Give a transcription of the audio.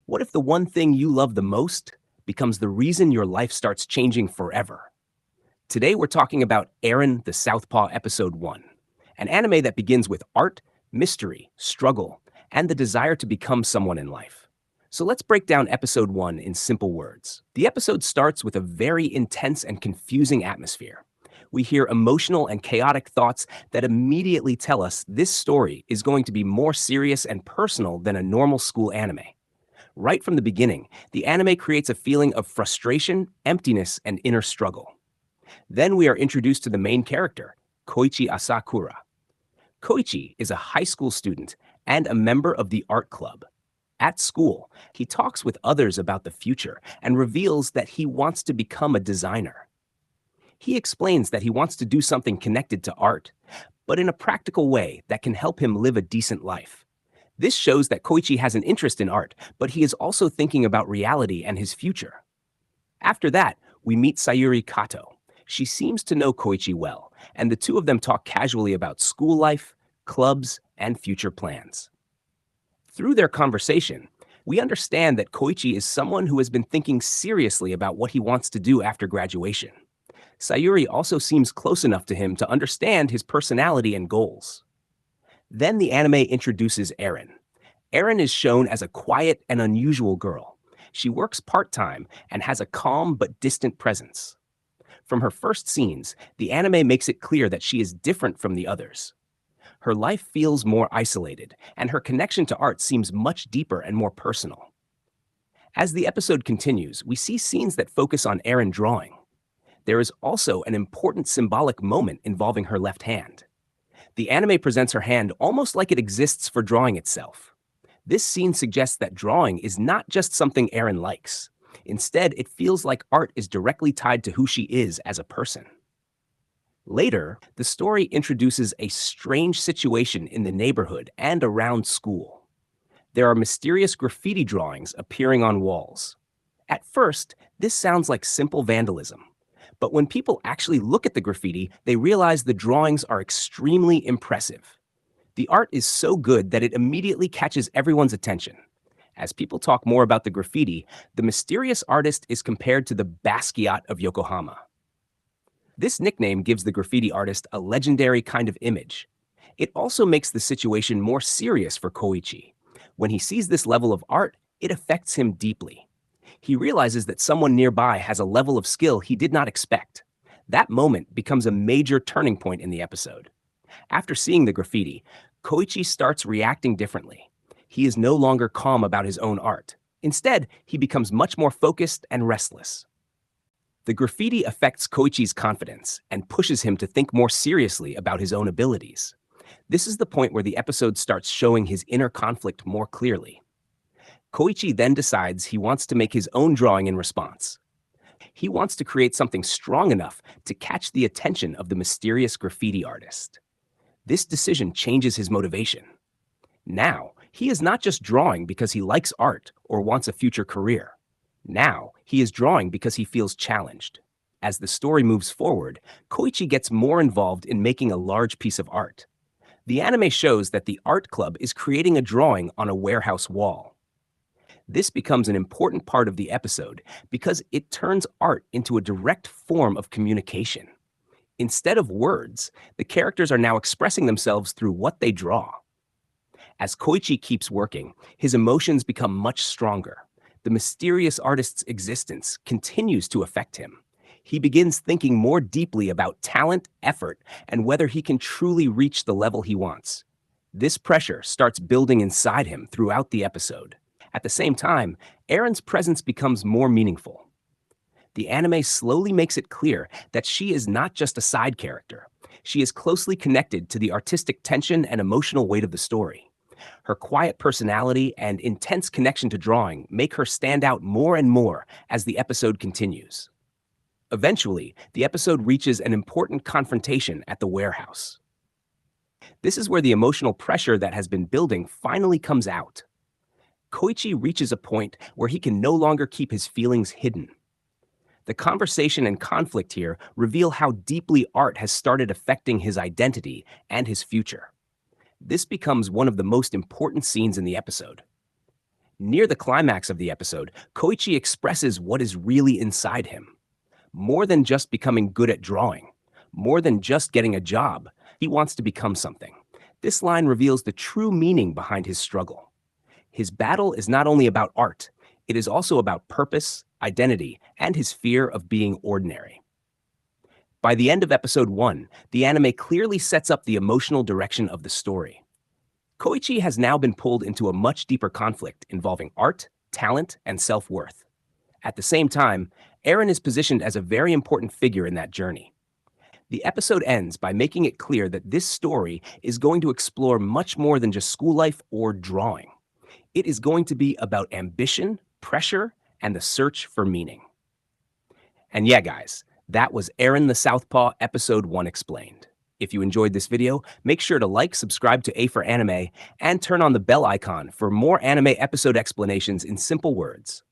What if the one thing you love the most becomes the reason your life starts changing forever? Today we're talking about Eren the Southpaw Episode 1, an anime that begins with art, mystery, struggle, and the desire to become someone in life. So let's break down Episode 1 in simple words. The episode starts with a very intense and confusing atmosphere. We hear emotional and chaotic thoughts that immediately tell us this story is going to be more serious and personal than a normal school anime. Right from the beginning, the anime creates a feeling of frustration, emptiness, and inner struggle. Then we are introduced to the main character, Koichi Asakura. Koichi is a high school student and a member of the art club. At school, he talks with others about the future and reveals that he wants to become a designer. He explains that he wants to do something connected to art, but in a practical way that can help him live a decent life. This shows that Koichi has an interest in art, but he is also thinking about reality and his future. After that, we meet Sayuri Kato. She seems to know Koichi well, and the two of them talk casually about school life, clubs, and future plans. Through their conversation, we understand that Koichi is someone who has been thinking seriously about what he wants to do after graduation. Sayuri also seems close enough to him to understand his personality and goals. Then the anime introduces Eren. Eren is shown as a quiet and unusual girl. She works part-time and has a calm but distant presence. From her first scenes, the anime makes it clear that she is different from the others. Her life feels more isolated, and her connection to art seems much deeper and more personal. As the episode continues, we see scenes that focus on Eren drawing. There is also an important symbolic moment involving her left hand. The anime presents her hand almost like it exists for drawing itself. This scene suggests that drawing is not just something Eren likes. Instead, it feels like art is directly tied to who she is as a person. Later, the story introduces a strange situation in the neighborhood and around school. There are mysterious graffiti drawings appearing on walls. At first, this sounds like simple vandalism. But when people actually look at the graffiti, they realize the drawings are extremely impressive. The art is so good that it immediately catches everyone's attention. As people talk more about the graffiti, the mysterious artist is compared to the Basquiat of Yokohama. This nickname gives the graffiti artist a legendary kind of image. It also makes the situation more serious for Koichi. When he sees this level of art, it affects him deeply. He realizes that someone nearby has a level of skill he did not expect. That moment becomes a major turning point in the episode. After seeing the graffiti, Koichi starts reacting differently. He is no longer calm about his own art. Instead, he becomes much more focused and restless. The graffiti affects Koichi's confidence and pushes him to think more seriously about his own abilities. This is the point where the episode starts showing his inner conflict more clearly. Koichi then decides he wants to make his own drawing in response. He wants to create something strong enough to catch the attention of the mysterious graffiti artist. This decision changes his motivation. Now, he is not just drawing because he likes art or wants a future career. Now, he is drawing because he feels challenged. As the story moves forward, Koichi gets more involved in making a large piece of art. The anime shows that the art club is creating a drawing on a warehouse wall. This becomes an important part of the episode because it turns art into a direct form of communication. Instead of words, the characters are now expressing themselves through what they draw. As Koichi keeps working, his emotions become much stronger. The mysterious artist's existence continues to affect him. He begins thinking more deeply about talent, effort, and whether he can truly reach the level he wants. This pressure starts building inside him throughout the episode. At the same time, Eren's presence becomes more meaningful. The anime slowly makes it clear that she is not just a side character. She is closely connected to the artistic tension and emotional weight of the story. Her quiet personality and intense connection to drawing make her stand out more and more as the episode continues. Eventually, the episode reaches an important confrontation at the warehouse. This is where the emotional pressure that has been building finally comes out. Koichi reaches a point where he can no longer keep his feelings hidden. The conversation and conflict here reveal how deeply art has started affecting his identity and his future. This becomes one of the most important scenes in the episode. Near the climax of the episode, Koichi expresses what is really inside him. More than just becoming good at drawing, more than just getting a job, he wants to become something. This line reveals the true meaning behind his struggle. His battle is not only about art, it is also about purpose, identity, and his fear of being ordinary. By the end of episode 1, the anime clearly sets up the emotional direction of the story. Koichi has now been pulled into a much deeper conflict involving art, talent, and self-worth. At the same time, Eren is positioned as a very important figure in that journey. The episode ends by making it clear that this story is going to explore much more than just school life or drawing. It is going to be about ambition, pressure, and the search for meaning. And yeah, guys, that was Eren the Southpaw Episode 1 Explained. If you enjoyed this video, make sure to like, subscribe to A for Anime, and turn on the bell icon for more anime episode explanations in simple words.